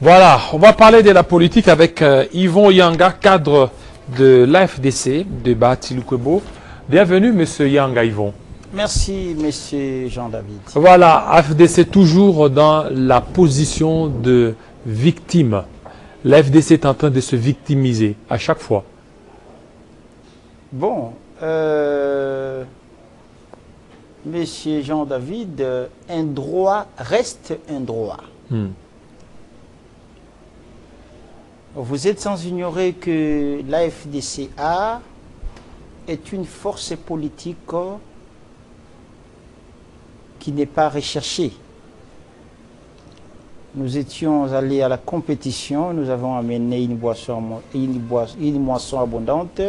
Voilà, on va parler de la politique avec Yvon Yanga, cadre de l'AFDC de Bati-Lukwebo. Bienvenue, monsieur Yanga Yvon. Merci, monsieur Jean-David. Voilà, AFDC toujours dans la position de victime. L'AFDC est en train de se victimiser à chaque fois. Bon, monsieur Jean-David, un droit reste un droit. Vous êtes sans ignorer que l'AFDCA est une force politique qui n'est pas recherchée. Nous étions allés à la compétition, nous avons amené une moisson abondante.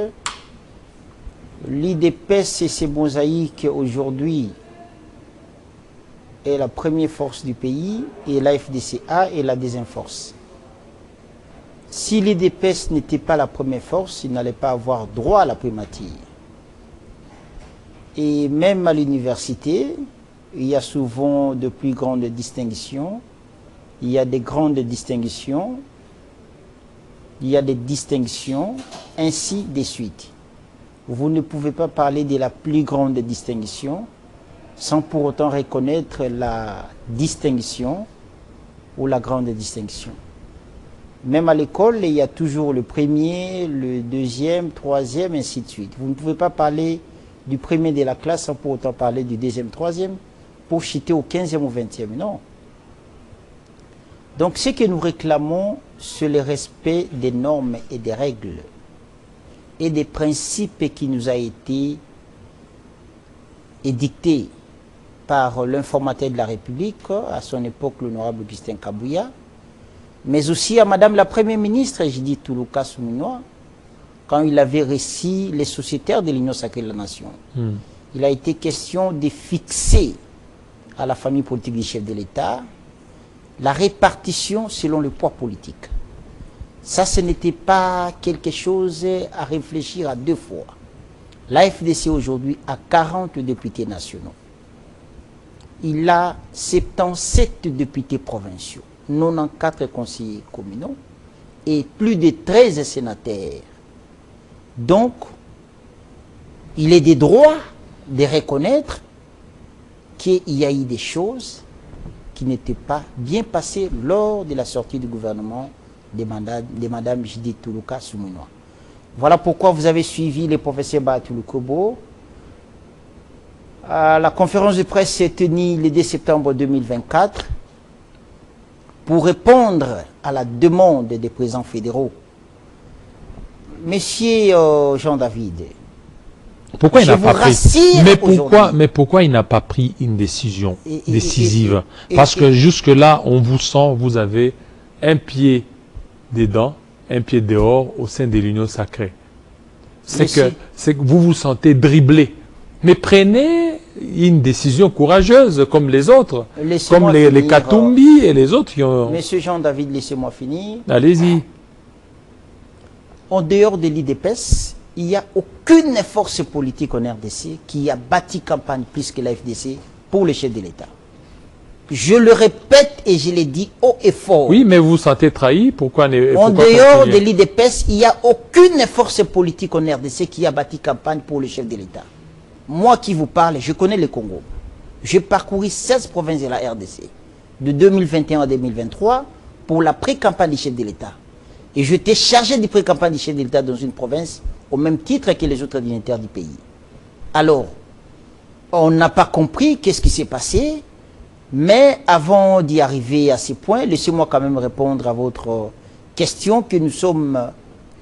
L'IDPS et ses mosaïques aujourd'hui est la première force du pays et l'AFDCA est la deuxième force. Si l'IDPS n'était pas la première force, il n'allait pas avoir droit à la primature. Et même à l'université, il y a souvent de plus grandes distinctions. Il y a des grandes distinctions. Il y a des distinctions, ainsi de suite. Vous ne pouvez pas parler de la plus grande distinction sans pour autant reconnaître la distinction ou la grande distinction. Même à l'école, il y a toujours le premier, le deuxième, troisième, ainsi de suite. Vous ne pouvez pas parler du premier de la classe sans pour autant parler du deuxième, troisième, pour chuter au 15e ou 20e. Non. Donc ce que nous réclamons, c'est le respect des normes et des règles et des principes qui nous a été édictés par l'informateur de la République, à son époque l'honorable Augustin Kabouya, mais aussi à Madame la Première ministre, Judith Toulouka Souminois, quand il avait reçu les sociétaires de l'Union sacrée de la Nation. Il a été question de fixer à la famille politique du chef de l'État la répartition selon le poids politique. Ça, ce n'était pas quelque chose à réfléchir à deux fois. L'AFDC aujourd'hui a 40 députés nationaux. Il a 77 députés provinciaux, 94 conseillers communaux et plus de 13 sénateurs. Donc, il est des droits de reconnaître qu'il y a eu des choses qui n'étaient pas bien passées lors de la sortie du gouvernement de Mme Judith Toulouka Souminois. Voilà pourquoi vous avez suivi le professeur Bati-Lukwebo. La conférence de presse s'est tenue le 2 septembre 2024 pour répondre à la demande des présidents fédéraux. Monsieur Jean-David, pourquoi il n'a pas pris mais pourquoi il n'a pas pris une décision décisive? Parce que jusque-là, on vous sent, vous avez un pied dedans, un pied dehors au sein de l'Union sacrée. C'est que vous vous sentez dribblé. Mais prenez une décision courageuse comme les autres, comme les Katumbi et les autres qui ont... Monsieur Jean-David, laissez-moi finir. Allez-y. En dehors de l'IDPS, il n'y a aucune force politique en RDC qui a bâti campagne plus que la FDC pour le chef de l'État. Je le répète et je l'ai dit haut et fort. Oui, mais vous vous sentez trahi. Pourquoi en dehors de l'IDPS, il n'y a aucune force politique en RDC qui a bâti campagne pour le chef de l'État. Moi qui vous parle, je connais le Congo. J'ai parcouru 16 provinces de la RDC, de 2021 à 2023, pour la pré-campagne du chef de l'État. Et j'étais chargé de pré-campagne du chef de l'État dans une province, au même titre que les autres dignitaires du pays. Alors, on n'a pas compris qu'est-ce qui s'est passé, mais avant d'y arriver à ce point, laissez-moi quand même répondre à votre question que nous sommes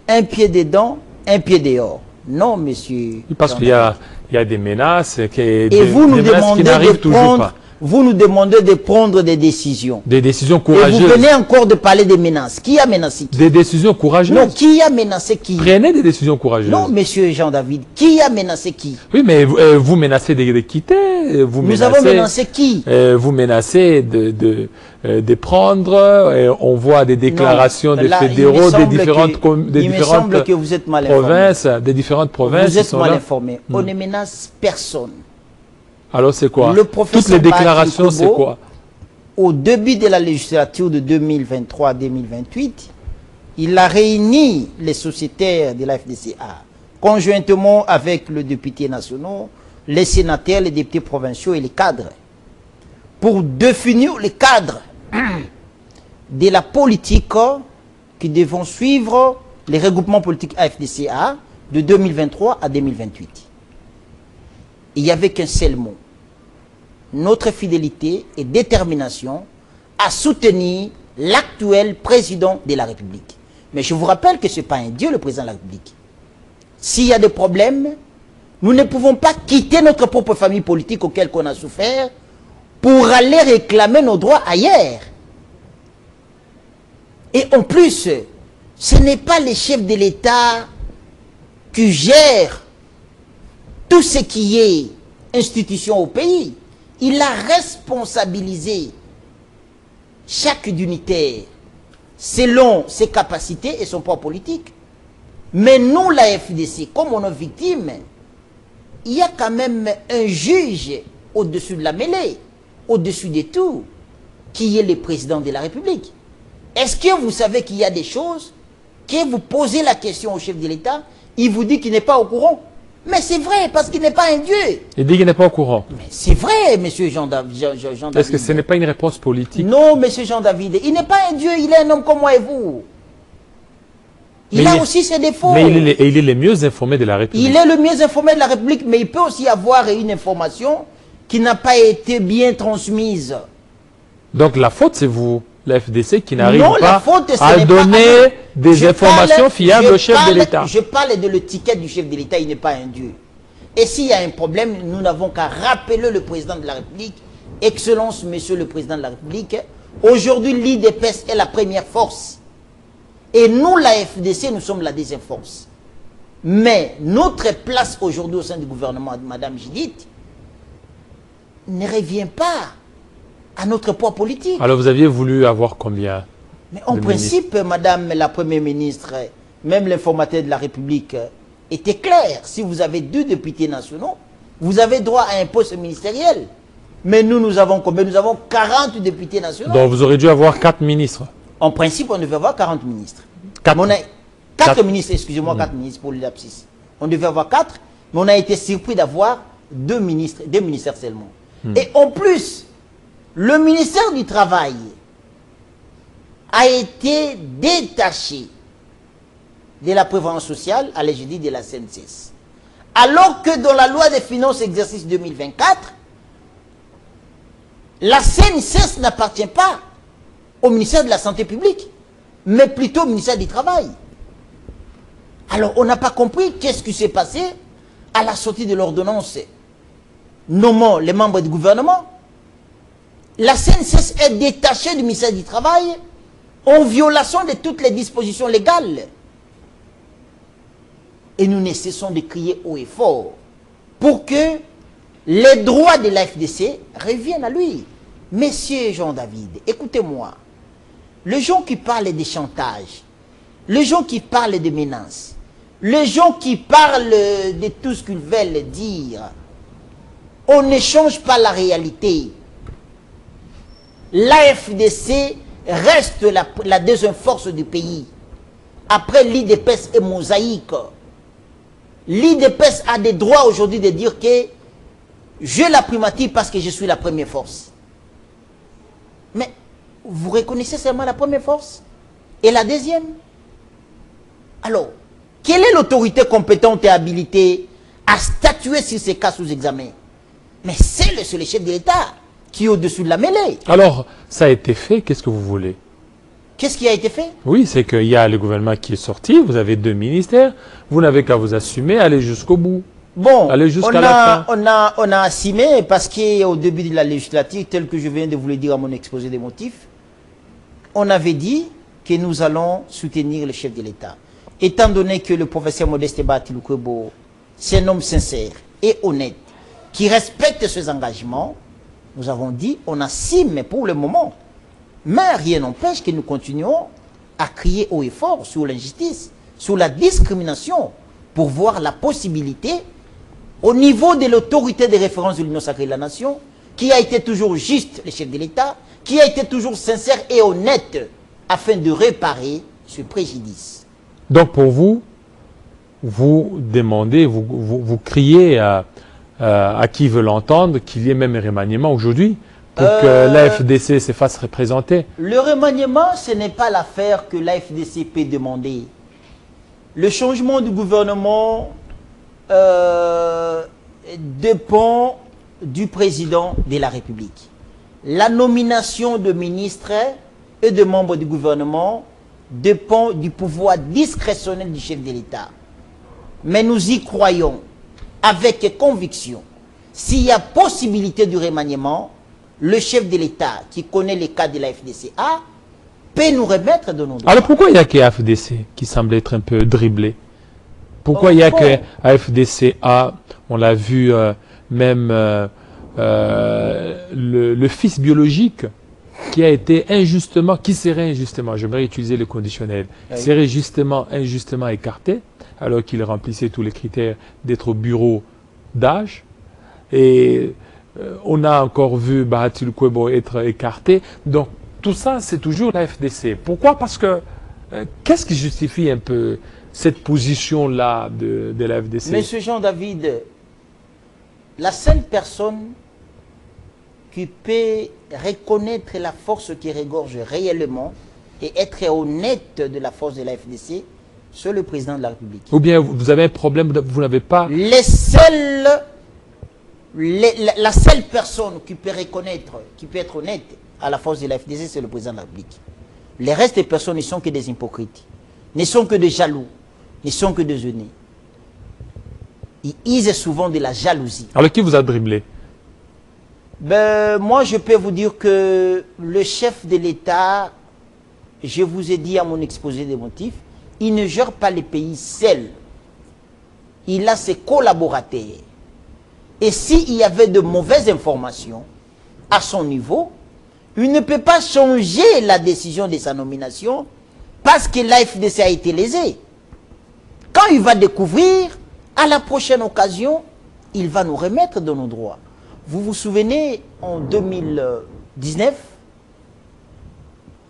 un pied dedans, un pied dehors. Non, monsieur. Parce qu'il y a des menaces et vous nous demandez vous nous demandez de prendre des décisions. Des décisions courageuses. Et vous venez encore de parler des menaces. Qui a menacé qui? Des décisions courageuses. Non, qui a menacé qui? Prenez des décisions courageuses. Non, monsieur Jean-David, qui a menacé qui? Oui, mais vous menacez de quitter. Nous avons menacé qui? Vous menacez de prendre. On voit des déclarations des fédéraux des différentes provinces. Des différentes provinces. Vous êtes mal informé. On ne menace personne. Alors c'est quoi? Toutes les déclarations, c'est quoi? au début de la législature de 2023-2028, il a réuni les sociétaires de la FDCA, conjointement avec le député national, les sénateurs, les députés provinciaux et les cadres, pour définir les cadres de la politique qui devront suivre les regroupements politiques AFDCA de 2023 à 2028. Il n'y avait qu'un seul mot: notre fidélité et détermination à soutenir l'actuel président de la République. Mais je vous rappelle que ce n'est pas un dieu, le président de la République. S'il y a des problèmes, nous ne pouvons pas quitter notre propre famille politique auquel on a souffert pour aller réclamer nos droits ailleurs. Et en plus, ce n'est pas les chefs de l'État qui gèrent tout ce qui est institution au pays. Il a responsabilisé chaque dignitaire selon ses capacités et son poids politique. Mais nous, la FDC, comme on est victime, il y a quand même un juge au-dessus de la mêlée, au-dessus de tout, qui est le président de la République. Est-ce que vous savez qu'il y a des choses que vous posez la question au chef de l'État, il vous dit qu'il n'est pas au courant? Mais c'est vrai, parce qu'il n'est pas un dieu. Il dit qu'il n'est pas au courant. Mais c'est vrai, monsieur Jean-David. Est-ce que ce n'est pas une réponse politique? Non, monsieur Jean-David, il n'est pas un dieu, il est un homme comme moi et vous. Il a aussi ses défauts. Mais il est le mieux informé de la République. Il est le mieux informé de la République, mais il peut aussi avoir une information qui n'a pas été bien transmise. Donc la faute, c'est vous, la FDC, qui n'arrive pas à donner des informations fiables au chef de l'État. Je parle de l'étiquette du chef de l'État, il n'est pas un dieu. Et s'il y a un problème, nous n'avons qu'à rappeler le président de la République. Excellence, monsieur le président de la République, aujourd'hui l'IDPS est la première force. Et nous, la FDC, nous sommes la deuxième force. Mais notre place aujourd'hui au sein du gouvernement de Mme Judith ne revient pas à notre poids politique. Alors vous aviez voulu avoir combien? Mais en principe, Madame la Première ministre, même l'informateur de la République était clair. Si vous avez 2 députés nationaux, vous avez droit à un poste ministériel. Mais nous avons combien? Nous avons 40 députés nationaux. Donc vous aurez dû avoir 4 ministres. En principe, on devait avoir 40 ministres. 4 ministres, excusez-moi, 4 ministres pour le lapsus. On devait avoir 4, mais on a été surpris d'avoir 2 ministères seulement. Et en plus, le ministère du Travail a été détaché de la prévoyance sociale, allez, je dis de la CNCS. Alors que dans la loi des finances exercice 2024, la CNCS n'appartient pas au ministère de la Santé publique, mais plutôt au ministère du Travail. Alors, on n'a pas compris qu'est-ce qui s'est passé à la sortie de l'ordonnance nommant les membres du gouvernement. La CNCS est détachée du ministère du Travail en violation de toutes les dispositions légales. Et nous ne cessons de crier haut et fort pour que les droits de la FDC reviennent à lui. Monsieur Jean-David, écoutez-moi. Les gens qui parlent de chantage, les gens qui parlent de menaces, les gens qui parlent de tout ce qu'ils veulent dire, on ne change pas la réalité. L'AFDC reste la deuxième force du pays. Après l'IDPS et Mosaïque. L'IDPS a des droits aujourd'hui de dire que j'ai la primature parce que je suis la première force. Mais vous reconnaissez seulement la première force et la deuxième. Alors, quelle est l'autorité compétente et habilitée à statuer sur ces cas sous examen? Mais c'est le chef de l'État qui est au-dessus de la mêlée. Alors, ça a été fait, qu'est-ce que vous voulez? Qu'est-ce qui a été fait? Oui, c'est qu'il y a le gouvernement qui est sorti, vous avez 2 ministères, vous n'avez qu'à vous assumer, aller jusqu'au bout. Bon, aller jusqu'à la fin. On a assumé parce qu'au début de la législature, tel que je viens de vous le dire à mon exposé des motifs, on avait dit que nous allons soutenir le chef de l'État. Étant donné que le professeur Modeste Batiloukwebo, c'est un homme sincère et honnête, qui respecte ses engagements, nous avons dit, on assume pour le moment. Mais rien n'empêche que nous continuons à crier haut et fort sur l'injustice, sur la discrimination, pour voir la possibilité, au niveau de l'autorité de référence de l'Union sacrée de la nation, qui a été toujours juste le chef de l'État, qui a été toujours sincère et honnête afin de réparer ce préjudice. Donc pour vous, vous demandez, vous criez à qui veut l'entendre qu'il y ait même un remaniement aujourd'hui pour que l'AFDC se fasse représenter. Le remaniement, ce n'est pas l'affaire que l'AFDC peut demander. Le changement du gouvernement dépend du président de la République. La nomination de ministres et de membres du gouvernement dépend du pouvoir discrétionnel du chef de l'État. Mais nous y croyons avec conviction. S'il y a possibilité du remaniement, le chef de l'État qui connaît les cas de la FDCA peut nous remettre de nos droits. Alors pourquoi il n'y a que FDC qui semble être un peu dribblé? Pourquoi il n'y a que FDCA? On l'a vu même le fils biologique qui a été injustement, qui serait injustement, j'aimerais utiliser le conditionnel, serait injustement écarté alors qu'il remplissait tous les critères d'être au bureau d'âge. Et on a encore vu Bahatul Kwebo être écarté. Donc tout ça, c'est toujours la FDC. Pourquoi? Parce que qu'est-ce qui justifie un peu cette position-là de la FDC? Monsieur Jean-David, la seule personne qui peut reconnaître la force qui regorge réellement et être honnête de la force de la FDC, c'est le président de la République. Ou bien vous avez un problème, vous n'avez pas... La seule personne qui peut reconnaître, qui peut être honnête à la force de la FDC, c'est le président de la République. Les restes des personnes ne sont que des hypocrites, ne sont que des jaloux, ne sont que des aînés. Ils usent souvent de la jalousie. Alors qui vous a dribblé? Ben, moi, je peux vous dire que le chef de l'État, je vous ai dit à mon exposé des motifs, il ne gère pas les pays seul. Il a ses collaborateurs. Et s'il y avait de mauvaises informations à son niveau, il ne peut pas changer la décision de sa nomination parce que l'AFDC a été lésé. Quand il va découvrir, à la prochaine occasion, il va nous remettre de nos droits. Vous vous souvenez, en 2019,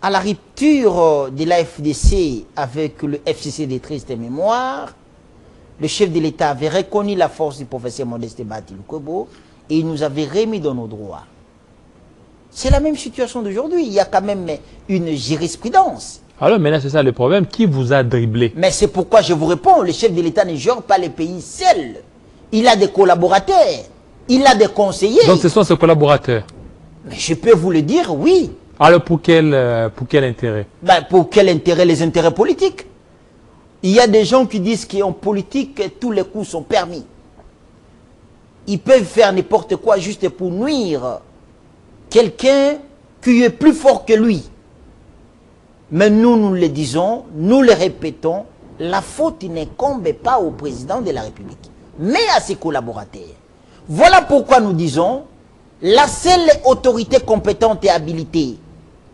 à la rupture de l'AFDC avec le FCC des tristes mémoires, le chef de l'État avait reconnu la force du professeur Modeste Bahatul Kwebo et il nous avait remis dans nos droits. C'est la même situation d'aujourd'hui. Il y a quand même une jurisprudence. Alors maintenant, c'est ça le problème. Qui vous a dribblé? Mais c'est pourquoi je vous réponds. Le chef de l'État ne gère pas les pays seul. Il a des collaborateurs. Il a des conseillers. Donc ce sont ses collaborateurs? Mais je peux vous le dire, oui. Alors pour quel intérêt? Ben, pour quel intérêt? Les intérêts politiques. Il y a des gens qui disent qu'en politique, tous les coups sont permis. Ils peuvent faire n'importe quoi juste pour nuire quelqu'un qui est plus fort que lui. Mais nous, nous le disons, nous le répétons, la faute n'incombe pas au président de la République, mais à ses collaborateurs. Voilà pourquoi nous disons, la seule autorité compétente et habilitée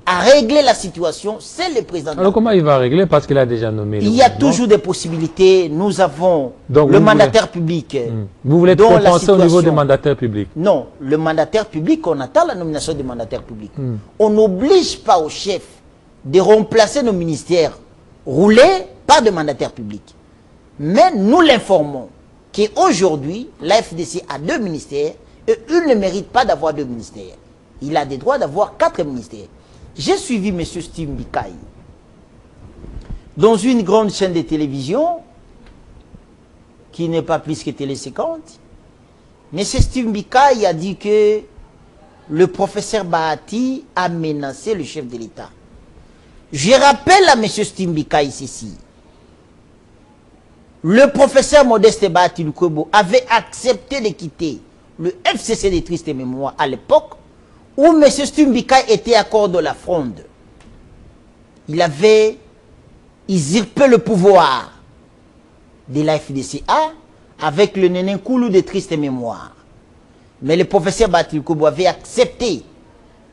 à régler la situation, c'est le président. Alors comment il va régler? Parce qu'il a déjà nommé. Il y a toujours des possibilités. Nous avons le mandataire public. Vous voulez être compensé au niveau des mandataires publics? Non, le mandataire public, on attend la nomination du mandataire public. On n'oblige pas au chef de remplacer nos ministères roulés par des mandataires publics. Mais nous l'informons qu'aujourd'hui, la FDC a 2 ministères et il ne mérite pas d'avoir 2 ministères. Il a des droits d'avoir 4 ministères. J'ai suivi M. Steve Mbikaï dans une grande chaîne de télévision qui n'est pas plus que Télé 50. M. Steve Mbikaï a dit que le professeur Bahati a menacé le chef de l'État. Je rappelle à M. Steve Mbikaï ceci. Le professeur Modeste Bahatul Kwebo avait accepté de quitter le FCC des tristes mémoires à l'époque où M. Steve Mbikaï était à corps de la fronde. Il avait usurpé le pouvoir de la FDCA avec le Nénénkoulou des tristes mémoires. Mais le professeur Bahatul Kwebo avait accepté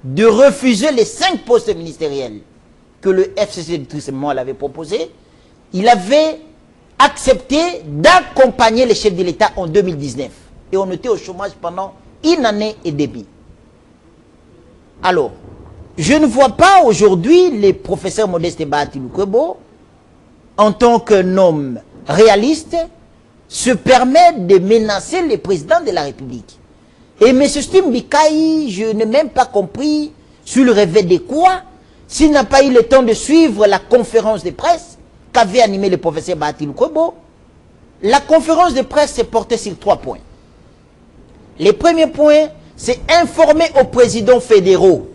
de refuser les 5 postes ministériels que le FCC des tristes mémoires avait proposé. Il avait accepté d'accompagner les chefs de l'État en 2019. Et on était au chômage pendant 1 année et demie. Alors, Je ne vois pas aujourd'hui les professeurs Modeste Bahati Lukwebo, en tant qu'un homme réaliste, se permettre de menacer le président de la République. Et M. Stimbikaï, je n'ai même pas compris sur le rêve de quoi, s'il n'a pas eu le temps de suivre la conférence de presse qu'avait animé le professeur Bahati Lukwebo. La conférence de presse s'est portée sur 3 points. Le premier point, c'est informer aux présidents fédéraux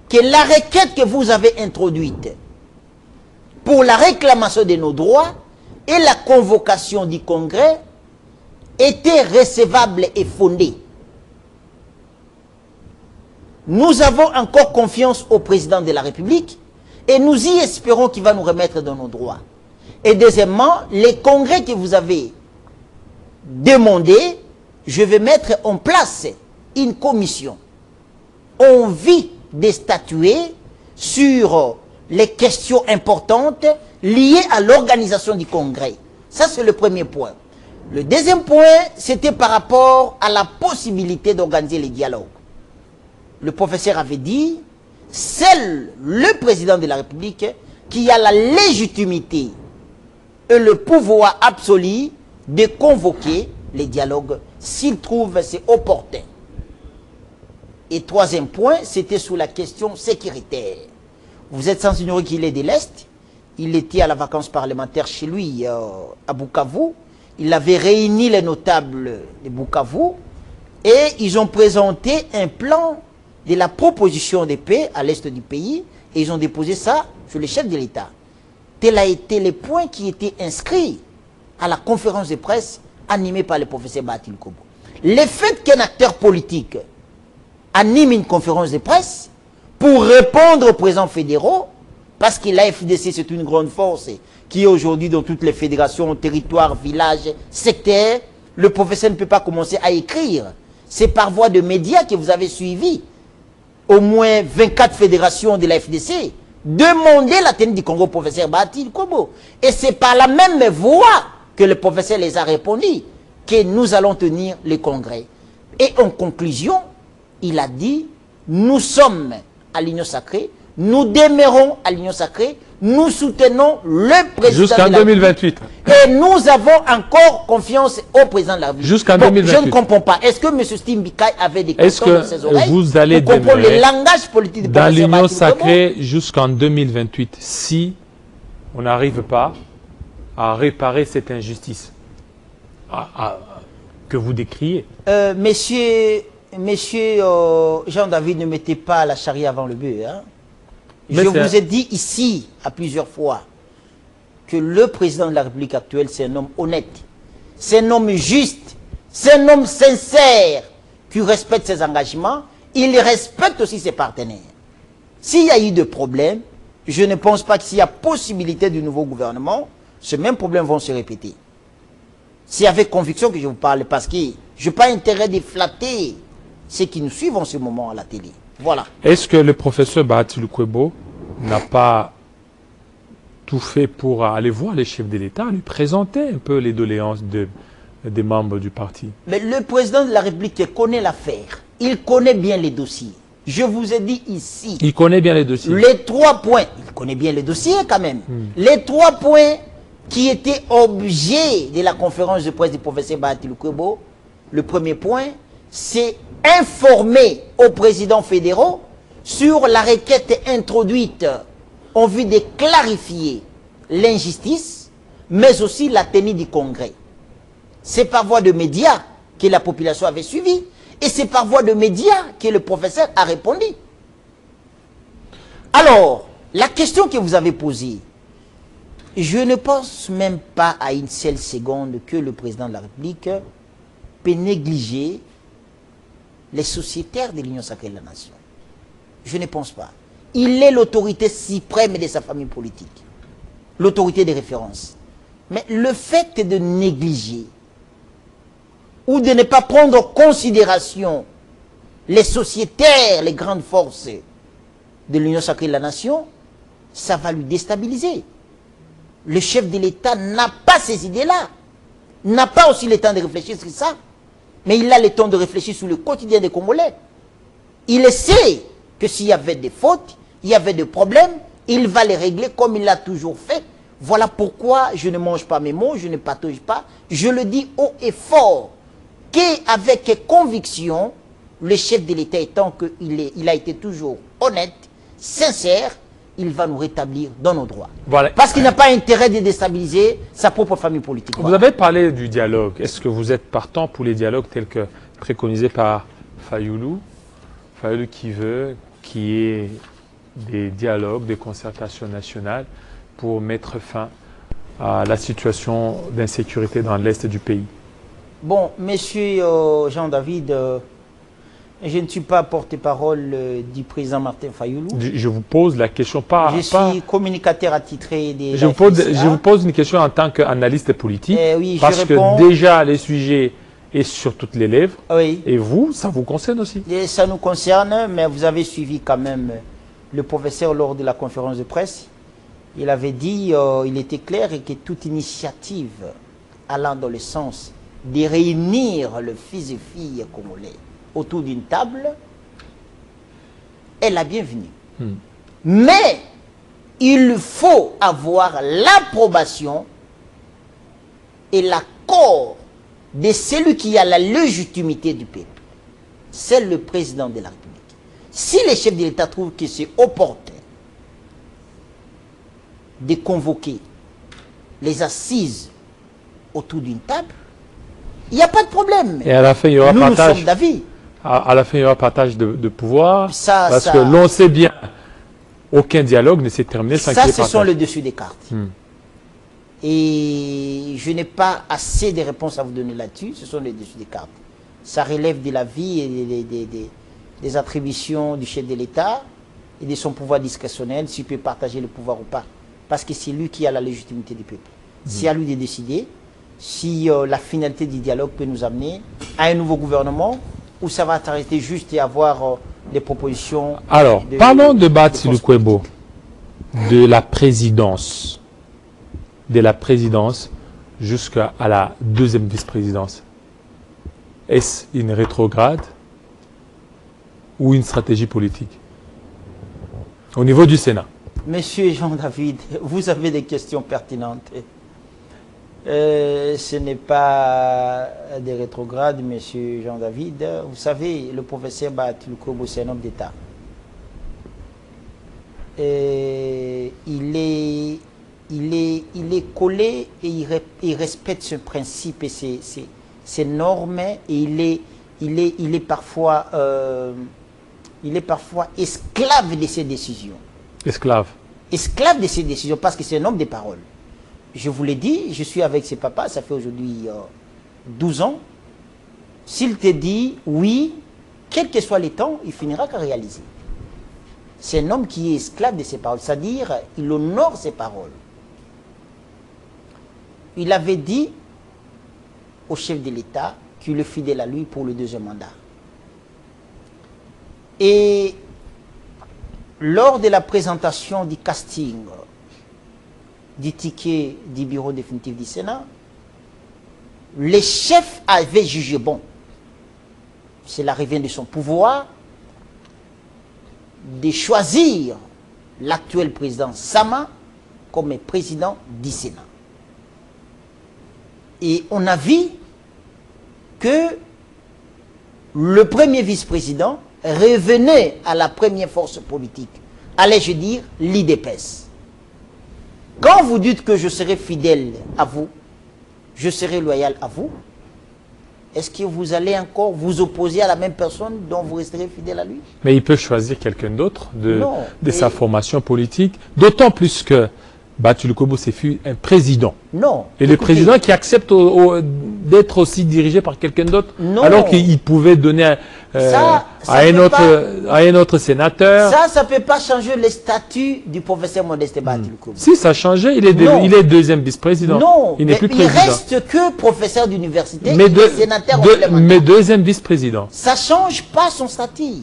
que la requête que vous avez introduite pour la réclamation de nos droits et la convocation du Congrès était recevable et fondée. Nous avons encore confiance au président de la République et nous y espérons qu'il va nous remettre dans nos droits. Et deuxièmement, les congrès que vous avez demandé, je vais mettre en place une commission. On vit de statuer sur les questions importantes liées à l'organisation du congrès. Ça, c'est le premier point. Le deuxième point, c'était par rapport à la possibilité d'organiser les dialogues. Le professeur avait dit, seul le président de la République qui a la légitimité et le pouvoir absolu de convoquer les dialogues s'il trouve c'est opportun. Et troisième point, c'était sur la question sécuritaire. Vous êtes sans ignorer qu'il est de l'Est. Il était à la vacance parlementaire chez lui à Bukavu. Il avait réuni les notables de Bukavu et ils ont présenté un plan de la proposition de paix à l'Est du pays et ils ont déposé ça sur le chef de l'État. Tel a été le point qui était inscrit à la conférence de presse animée par le professeur Bahati Lukwebo. Le fait qu'un acteur politique anime une conférence de presse pour répondre aux présidents fédéraux, parce que la FDC c'est une grande force qui est aujourd'hui dans toutes les fédérations, territoires, villages, secteurs, le professeur ne peut pas commencer à écrire. C'est par voie de médias que vous avez suivi au moins 24 fédérations de la FDC demander la tenue du Congo au professeur Bahati Lukwebo. Et c'est par la même voie que le professeur les a répondu que nous allons tenir le congrès. Et en conclusion, il a dit, nous sommes à l'Union sacrée, nous demeurons à l'Union sacrée, nous soutenons le président jusqu'en 2028. Et nous avons encore confiance au président de la République. Jusqu'en 2028. Je ne comprends pas. Est-ce que M. Stimbikaï avait des questions dans ses oreilles? Est-ce que vous allez comprendre le langage politique de dans l'Union sacrée jusqu'en 2028 si on n'arrive pas à réparer cette injustice que vous décriez? Monsieur Jean-David, ne mettez pas la charrue avant le bœuf. Hein? Je vous ai dit ici, à plusieurs fois, que le président de la République actuelle, c'est un homme honnête, c'est un homme juste, c'est un homme sincère, qui respecte ses engagements, il respecte aussi ses partenaires. S'il y a eu des problèmes, je ne pense pas que s'il y a possibilité du nouveau gouvernement, ces mêmes problèmes vont se répéter. C'est avec conviction que je vous parle, parce que je n'ai pas intérêt de flatter ceux qui nous suivent en ce moment à la télé. Voilà. Est-ce que le professeur Bahati Lukwebo n'a pas tout fait pour aller voir les chefs de l'État, lui présenter un peu les doléances des membres du parti? Mais le président de la République connaît l'affaire. Il connaît bien les dossiers. Je vous ai dit ici. Il connaît bien les dossiers. Les 3 points. Il connaît bien les dossiers quand même. Les 3 points qui étaient objet de la conférence de presse du professeur Bahati Lukwebo. Le premier point, c'est informer aux présidents fédéraux sur la requête introduite en vue de clarifier l'injustice, mais aussi la tenue du congrès. C'est par voie de médias que la population avait suivi, et c'est par voie de médias que le professeur a répondu. Alors, la question que vous avez posée, je ne pense même pas à une seule seconde que le président de la République peut négliger les sociétaires de l'Union sacrée de la nation. Je ne pense pas. Il est l'autorité suprême de sa famille politique, l'autorité de référence. Mais le fait de négliger ou de ne pas prendre en considération les sociétaires, les grandes forces de l'Union sacrée de la nation, ça va lui déstabiliser. Le chef de l'État n'a pas ces idées-là, n'a pas aussi le temps de réfléchir sur ça. Mais il a le temps de réfléchir sur le quotidien des Congolais. Il sait que s'il y avait des fautes, il y avait des problèmes, il va les régler comme il l'a toujours fait. Voilà pourquoi je ne mange pas mes mots, je ne patauge pas. Je le dis haut et fort, qu'avec conviction, le chef de l'État étant qu'il a été toujours honnête, sincère, il va nous rétablir dans nos droits. Voilà. Parce qu'il n'a pas intérêt de déstabiliser sa propre famille politique. Vous avez parlé du dialogue. Est-ce que vous êtes partant pour les dialogues tels que préconisés par Fayoulou? Fayoulou qui veut qu'il y ait des dialogues, des concertations nationales pour mettre fin à la situation d'insécurité dans l'Est du pays. Bon, monsieur Jean-David, je ne suis pas porte-parole du président Martin Fayoulou. Je vous pose la question pas... Je suis communicateur attitré des... Je vous pose une question en tant qu'analyste politique, oui, parce que déjà les sujets est sur toutes les lèvres, oui. Et vous, ça vous concerne aussi. Et ça nous concerne, mais vous avez suivi quand même le professeur lors de la conférence de presse. Il avait dit, il était clair, et que toute initiative allant dans le sens de réunir le fils et fille congolais autour d'une table est la bienvenue. Mais il faut avoir l'approbation et l'accord de celui qui a la légitimité du peuple. C'est le président de la République. Si les chefs de l'État trouvent que c'est opportun de convoquer les assises autour d'une table, il n'y a pas de problème. Et à la fin, il y aura nous sommes d'avis. À la fin, il y aura partage de pouvoir. Parce que l'on sait bien, aucun dialogue ne s'est terminé sans qu'il y ait partage. Ça, ce sont le dessus des cartes. Et je n'ai pas assez de réponses à vous donner là-dessus. Ce sont les dessus des cartes. Ça relève de la vie et des attributions du chef de l'État et de son pouvoir discrétionnel, s'il peut partager le pouvoir ou pas. Parce que c'est lui qui a la légitimité du peuple. C'est à lui de décider si la finalité du dialogue peut nous amener à un nouveau gouvernement ou ça va s'arrêter juste et avoir des propositions. Alors, parlons de Batsy Lukwebo, de la présidence jusqu'à la deuxième vice-présidence. Est-ce une rétrograde ou une stratégie politique au niveau du Sénat? Monsieur Jean-David, vous avez des questions pertinentes. Ce n'est pas des rétrogrades, monsieur Jean-David. Vous savez, le professeur Batsy Lukwebo, c'est un homme d'État. Il est collé et il respecte ce principe et ses normes. Et il est parfois esclave de ses décisions. Esclave de ses décisions parce que c'est un homme de parole. Je vous l'ai dit, je suis avec ses papas, ça fait aujourd'hui 12 ans. S'il te dit oui, quel que soit les temps, il finira qu'à réaliser. C'est un homme qui est esclave de ses paroles, c'est-à-dire il honore ses paroles. Il avait dit au chef de l'État qu'il est fidèle à lui pour le deuxième mandat. Et lors de la présentation du casting du ticket du bureau définitif du Sénat, les chefs avaient jugé bon, cela revient de son pouvoir, de choisir l'actuel président Sama comme président du Sénat. Et on a vu que le premier vice-président revenait à la première force politique, allais-je dire l'IDPS. Quand vous dites que je serai fidèle à vous, je serai loyal à vous, est-ce que vous allez encore vous opposer à la même personne dont vous resterez fidèle à lui? Mais il peut choisir quelqu'un d'autre de sa formation politique, d'autant plus que Batsy Lukwebo fut un président. Non. Et le président qui accepte d'être aussi dirigé par quelqu'un d'autre, alors qu'il pouvait donner à un autre sénateur. Ça ne peut pas changer le statut du professeur Modeste Batsy Lukwebo. Si, ça a changé. Il est deuxième vice-président. Non, il n'est plus président. Il reste que professeur d'université et sénateur mais deuxième vice-président. Ça ne change pas son statut.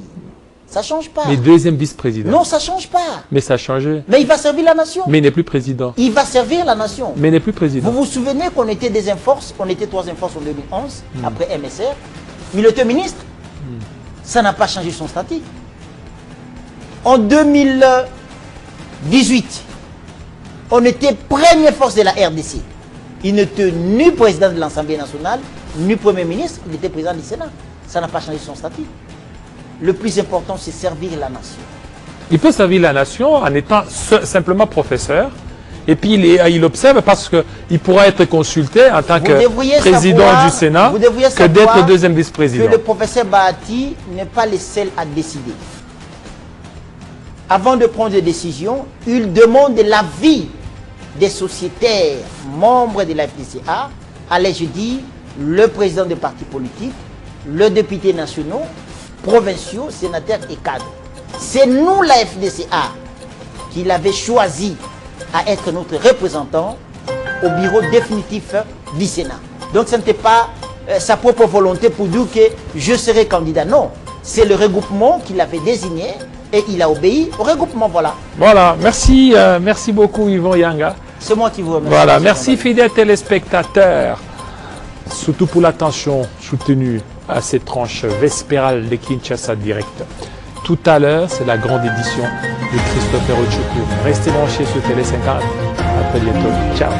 Ça ne change pas. Mais deuxième vice-président. Non, ça ne change pas. Mais ça a changé. Mais il va servir la nation. Mais il n'est plus président. Il va servir la nation. Mais il n'est plus président. Vous vous souvenez qu'on était des Inforce, on était troisième force en 2011, après MSR. Mais il était ministre. Ça n'a pas changé son statut. En 2018, on était première force de la RDC. Il n'était ni président de l'Assemblée nationale, ni Premier ministre, il était président du Sénat. Ça n'a pas changé son statut. Le plus important, c'est servir la nation. Il peut servir la nation en étant simplement professeur. Et puis il observe parce qu'il pourra être consulté en tant que président du Sénat que d'être deuxième vice-président. Que le professeur Bahati n'est pas le seul à décider. Avant de prendre des décisions, il demande l'avis des sociétaires membres de la FDCA. Allez, je dis, le président des partis politiques, le député nationaux, provinciaux, sénateurs et cadres. C'est nous, la FDCA, qui l'avait choisi à être notre représentant au bureau définitif du Sénat. Donc ce n'était pas sa propre volonté pour dire que je serai candidat. Non, c'est le regroupement qui l'avait désigné et il a obéi au regroupement. Voilà. Voilà, merci, merci beaucoup Yvon Yanga. C'est moi qui vous remercie. Voilà, merci fidèles téléspectateurs, surtout pour l'attention soutenue à cette tranche vespérale de Kinshasa Direct. Tout à l'heure, c'est la grande édition de Christopher Ochoukou. Restez branchés sur Télé 50. À très bientôt. Ciao.